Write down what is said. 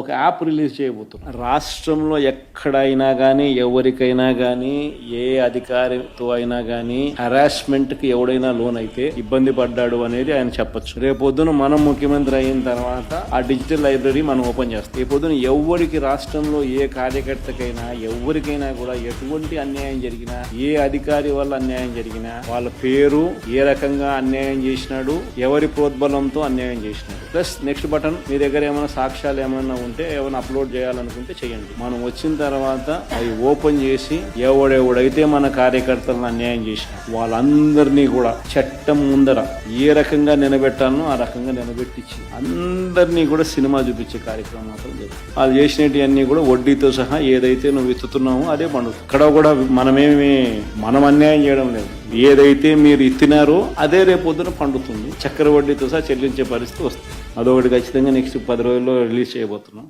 ఒక app release చేయబోతున్నాం. రాష్ట్రంలో ఎక్కడైనా కానీ ఎవరికైనా కానీ ఏ అధికారితో అయినా కానీ హరాస్మెంట్ కి ఎవడైనా లోన్ అయితే ఇబ్బంది పడ్డాడు అనేది ఆయన చెప్పొచ్చు. రేపొద్దున మనం ముఖ్యమంత్రి అయిన తర్వాత ఆ డిజిటల్ లైబ్రరీ మనం ఓపెన్ చేస్తాం. రేపొద్దున ఎవరికి రాష్ట్రంలో ఏ కార్యకర్తకైనా ఎవరికైనా కూడా ఎటువంటి అన్యాయం జరిగినా, ఏ అధికారి వల్ల అన్యాయం జరిగినా, వాళ్ళ పేరు, ఏ రకంగా అన్యాయం చేసినాడు, ఎవరి ప్రోద్బలంతో అన్యాయం చేసినాడు, ప్లస్ నెక్స్ట్ బటన్ మీ దగ్గర ఏమైనా సాక్ష్యాలు ఏమైనా ఉంటే ఏమైనా అప్లోడ్ చేయాలనుకుంటే చేయండి. మనం వచ్చిన తర్వాత అవి ఓపెన్ చేసి ఎవడెవడైతే మన కార్యకర్తలను అన్యాయం చేసిన వాళ్ళందరినీ కూడా చట్టం ముందర ఏ రకంగా నిలబెట్టాలనో ఆ రకంగా నిలబెట్టించి అందరినీ కూడా సినిమా చూపించే కార్యక్రమం మాత్రం జరుగుతుంది. వాళ్ళు చేసినవన్నీ కూడా వడ్డీతో సహా ఏదైతే నువ్వు విత్తుతున్నావో అదే పండుతుంది. ఇక్కడ కూడా మనం అన్యాయం చేయడం లేదు. ఏదైతే మీరు ఇత్తినారో అదే రేపొద్దున పండుతుంది. చక్కెర వడ్డీతో సహా చెల్లించే పరిస్థితి వస్తుంది. అదొకటి ఖచ్చితంగా నెక్స్ట్ 10 రోజుల్లో రిలీజ్ చేయబోతున్నాం.